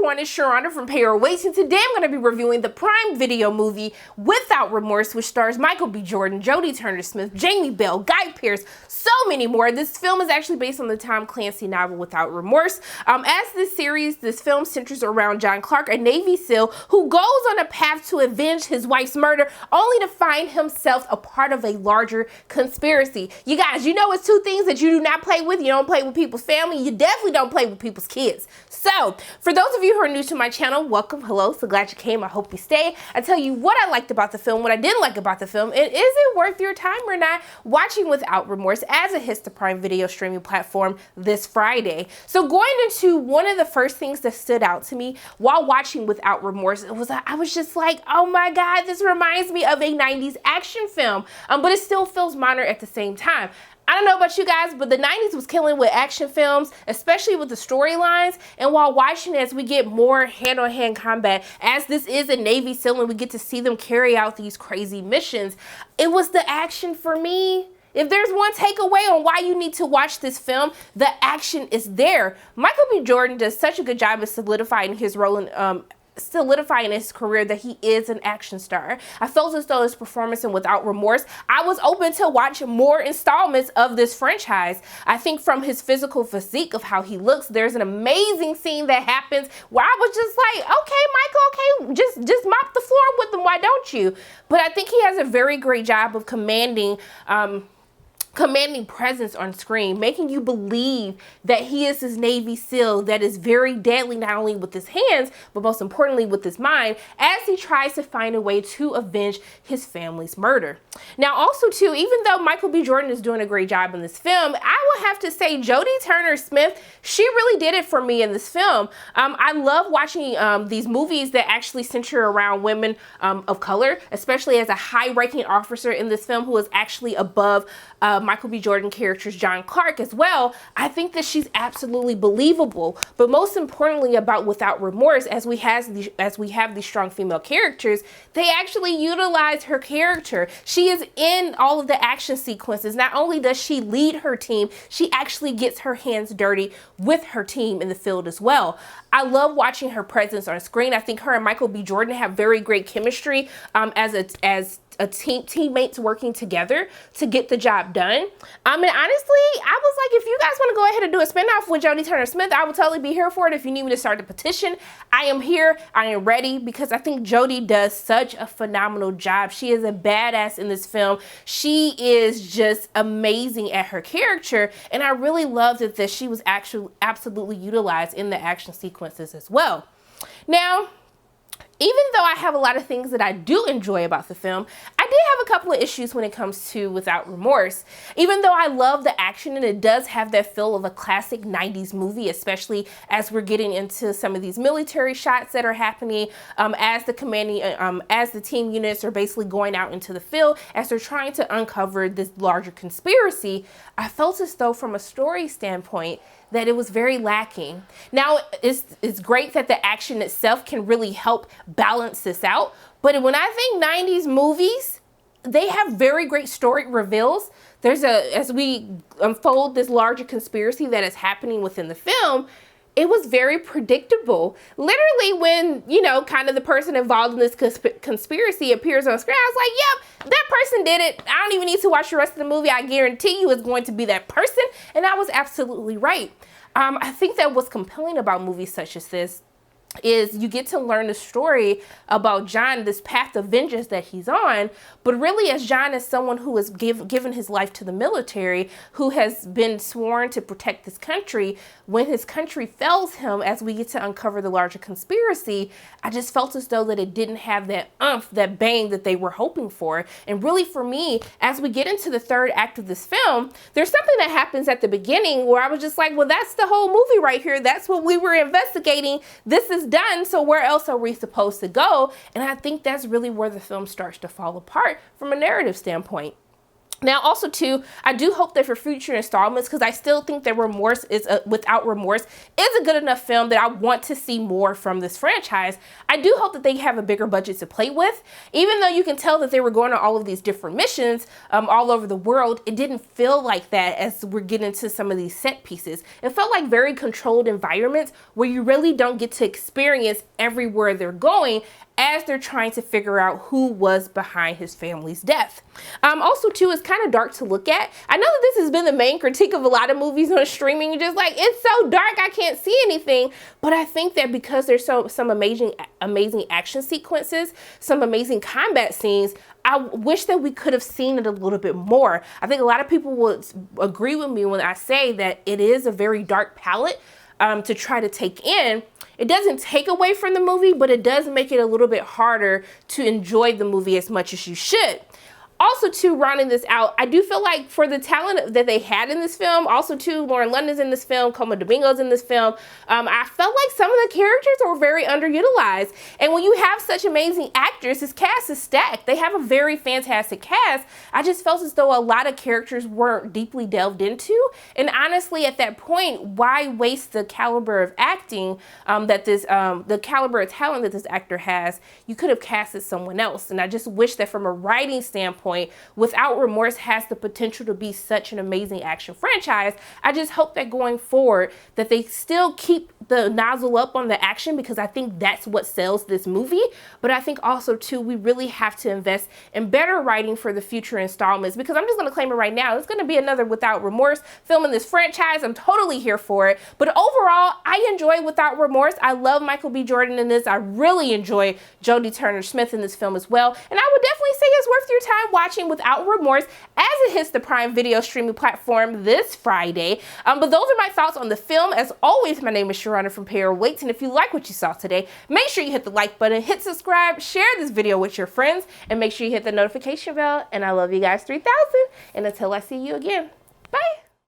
everyone, it's Sharonda from Pay or Waste, and today I'm going to be reviewing the Prime Video movie Without Remorse, which stars Michael B. Jordan, Jodie Turner-Smith, Jamie Bell, Guy Pearce, so many more. This film is actually based on the Tom Clancy novel Without Remorse. As this film centers around John Clark, a Navy SEAL who goes on a path to avenge his wife's murder, only to find himself a part of a larger conspiracy. You guys, you know it's two things that you do not play with. You don't play with people's family. You definitely don't play with people's kids. So, for those of you who are new to my channel, welcome, hello, so glad you came, I hope you stay. I tell you what I liked about the film, what I didn't like about the film, and is it worth your time or not watching Without Remorse as it hits the Prime Video streaming platform this Friday. So going into one of the first things that stood out to me while watching Without Remorse, I was just like, oh my God, this reminds me of a 90s action film, but it still feels modern at the same time. I don't know about you guys, but the 90s was killing with action films, especially with the storylines. And while watching as we get more hand-on-hand combat, as this is a Navy SEAL and we get to see them carry out these crazy missions, it was the action for me. If there's one takeaway on why you need to watch this film, the action is there. Michael B. Jordan does such a good job of solidifying his role in solidifying his career that he is an action star. I felt as though his performance in Without Remorse, I was open to watch more installments of this franchise. I think from his physical physique of how he looks, there's an amazing scene that happens where I was just like, okay, Michael, okay, just mop the floor with him, why don't you? But I think he has a very great job of commanding presence on screen, making you believe that he is this Navy SEAL that is very deadly, not only with his hands, but most importantly with his mind, as he tries to find a way to avenge his family's murder. Now, also too, even though Michael B. Jordan is doing a great job in this film, I will have to say Jodie Turner-Smith, she really did it for me in this film. I love watching these movies that actually center around women of color, especially as a high-ranking officer in this film who is actually above Michael B. Jordan character's John Clark as well. I think that she's absolutely believable. But most importantly about Without Remorse, as we have these strong female characters, they actually utilize her character. She is in all of the action sequences. Not only does she lead her team, she actually gets her hands dirty with her team in the field as well. I love watching her presence on screen. I think her and Michael B. Jordan have very great chemistry as teammates working together to get the job done. And honestly, I was like, if you guys want to go ahead and do a spinoff with Jodie Turner-Smith, I will totally be here for it. If you need me to start the petition, I am here, I am ready, because I think Jodie does such a phenomenal job. She is a badass in this film. She is just amazing at her character, and I really love that she was actually absolutely utilized in the action sequences as well. Now, even though I have a lot of things that I do enjoy about the film, I did have a couple of issues when it comes to Without Remorse. Even though I love the action and it does have that feel of a classic 90s movie, especially as we're getting into some of these military shots that are happening as the team units are basically going out into the field, as they're trying to uncover this larger conspiracy, I felt as though from a story standpoint, that it was very lacking. Now, it's great that the action itself can really help balance this out, but when I think 90s movies, they have very great story reveals. As we unfold this larger conspiracy that is happening within the film, it was very predictable. Literally when, kind of the person involved in this conspiracy appears on screen, I was like, yep, that person did it. I don't even need to watch the rest of the movie. I guarantee you it's going to be that person. And I was absolutely right. I think that what's compelling about movies such as this is you get to learn the story about John, this path of vengeance that he's on, but really as John is someone who has given his life to the military, who has been sworn to protect this country, when his country fails him, as we get to uncover the larger conspiracy, I just felt as though that it didn't have that that bang that they were hoping for. And really for me, as we get into the third act of this film, there's something that happens at the beginning where I was just like, well, that's the whole movie right here. That's what we were investigating. This is done, so where else are we supposed to go? And I think that's really where the film starts to fall apart from a narrative standpoint. Now, also too, I do hope that for future installments, because I still think that Remorse is Without Remorse is a good enough film that I want to see more from this franchise. I do hope that they have a bigger budget to play with. Even though you can tell that they were going on all of these different missions all over the world, it didn't feel like that as we're getting into some of these set pieces. It felt like very controlled environments where you really don't get to experience everywhere they're going as they're trying to figure out who was behind his family's death. Also too, it's kind of dark to look at. I know that this has been the main critique of a lot of movies on streaming, just like, it's so dark, I can't see anything. But I think that because there's some amazing action sequences, some amazing combat scenes, I wish that we could have seen it a little bit more. I think a lot of people would agree with me when I say that it is a very dark palette to try to take in. It doesn't take away from the movie, but it does make it a little bit harder to enjoy the movie as much as you should. Also, too, rounding this out, I do feel like for the talent that they had in this film, also, too, Lauren London's in this film, Coma Domingo's in this film, I felt like some of the characters were very underutilized. And when you have such amazing actors, this cast is stacked. They have a very fantastic cast. I just felt as though a lot of characters weren't deeply delved into. And honestly, at that point, why waste the caliber of acting the caliber of talent that this actor has? You could have casted someone else. And I just wish that from a writing standpoint, Without Remorse has the potential to be such an amazing action franchise. I just hope that going forward that they still keep the nozzle up on the action, because I think that's what sells this movie. But I think also too, we really have to invest in better writing for the future installments, because I'm just going to claim it right now, it's going to be another Without Remorse film in this franchise. I'm totally here for it. But overall, I enjoy Without Remorse. I love Michael B. Jordan in this. I really enjoy Jodie Turner-Smith in this film as well. And I would definitely say it's worth your time watching Without Remorse as it hits the Prime Video streaming platform this Friday. But those are my thoughts on the film. As always, my name is Sharona from Pair Waits, and if you like what you saw today, make sure you hit the like button, hit subscribe, share this video with your friends, and make sure you hit the notification bell. And I love you guys 3000. And until I see you again, bye.